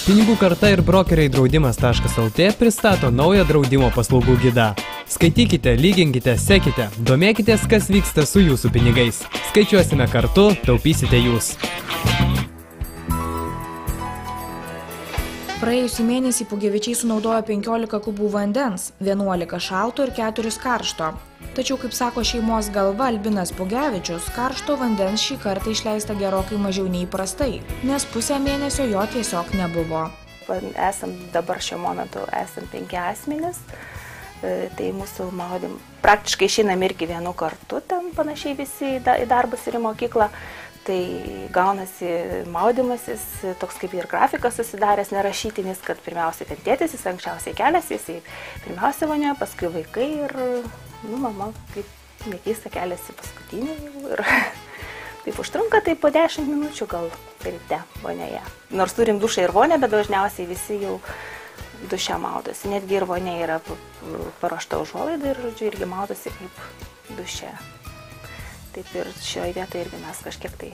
Pinigų karta ir brokeriai draudimas.lt pristato naują draudimo paslaugų gidą. Skaitykite, lyginkite, sekite, domėkitės, kas vyksta su jūsų pinigais. Skaičiuosime kartu, taupysite jūs. Praėjusį mėnesį Pugevičiai sunaudojo 15 kubų vandens, 11 šalto ir 4 karšto. Tačiau, kaip sako šeimos galva Albinas Pugevičius, karšto vandens šį kartą išleista gerokai mažiau nei įprastai, nes pusę mėnesio jo tiesiog nebuvo. Dabar šiuo momentu esam 5 asmenys, tai mūsų maudim praktiškai išeinam irgi vienu kartu, ten panašiai visi į darbus ir į mokyklą. Tai gaunasi maudymasis, toks kaip ir grafikas susidaręs, nerašytinis, kad pirmiausiai ten tėtis, jis anksčiausiai keliasi, jis pirmiausia vonioja, paskui vaikai ir mama, kaip nekeista, keliasi paskutinį ir taip užtrunka, tai po 10 minučių gal ryte vonioje. Nors turim dušą ir vonę, bet dažniausiai visi jau duše maudosi, netgi ir vonė yra paruošta užuolaida ir, žodžiu, irgi maudosi kaip duše. Taip ir šioje vietoje irgi mes kažkiek tai,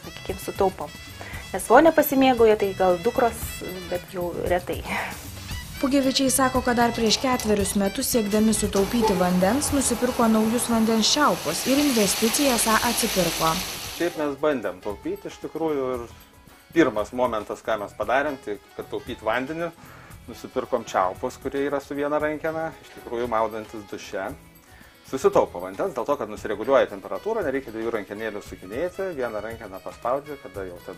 sakykime, sutaupom. Nes vonė pasimėgauja, tai gal dukros, bet jau retai. Pugevičiai sako, kad dar prieš 4 metus siekdami sutaupyti vandens, nusipirko naujus vandens čiaupus ir investicija esą atsipirko. Šiaip mes bandėm taupyti iš tikrųjų ir pirmas momentas, ką mes padarėm, tai kad taupyti vandenį, nusipirkom čiaupus, kurie yra su viena rankena, iš tikrųjų maudantis duše. Susitaupo vandens, dėl to, kad nusireguliuoja temperatūrą, nereikia 2 rankenėlių sukinėti, vieną rankeną paspaudži, kada jau ten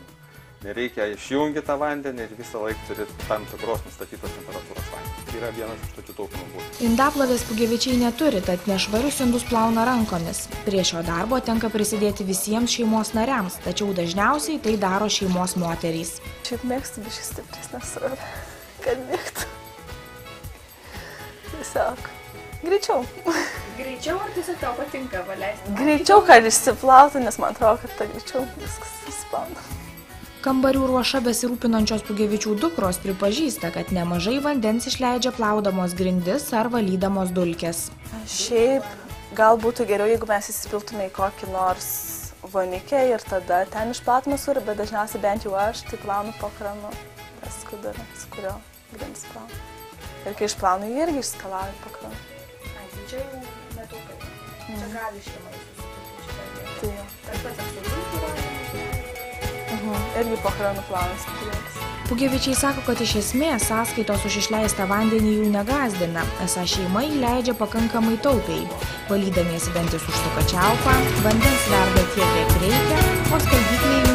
nereikia išjungi tą vandenį ir visą laiką turi tam tikros nustatytos temperatūros vandenį. Tai yra vienas iš tokių taupymų būdų. Indaplovės Pugevičiai neturi, tad nešvarius indus plauna rankomis. Prie šio darbo tenka prisidėti visiems šeimos nariams, tačiau dažniausiai tai daro šeimos moterys. Šiaip mėgstu biškai stipresnės srovę, kad mėgtų. Tiesiog. Greičiau. Greičiau ar tiesiog tau patinka paleisti? Greičiau, kad išsiplautų, nes man atrodo, kad ta greičiau viskas išsiplauna. Kambarių ruoša besirūpinančios Pugevičių dukros pripažįsta, kad nemažai vandens išleidžia plaudamos grindis ar valydamos dulkes. Šiaip gal būtų geriau, jeigu mes įsipiltume į kokį nors vonikę ir tada ten išplautume sūrį, bet dažniausiai bent jau aš tai plaunu po kranu, tas skudarą, su kurio grindis plaunu. Ir kai išplaunu, jį irgi išskalauju po kranu. Čia jau netaupai. Čia gali šeimai susitaupyti. Tai jau. Tas pats apsaugų Irgi po kranu planas pilietis. Pugevičiai sako, kad iš esmės sąskaitos už išleistą vandenį jų negazdina, esą šeima įleidžia pakankamai taupiai. Valydamiesi dantis užsuka čiaupą, vandens verda tiek, kiek reikia, o skalbyklėje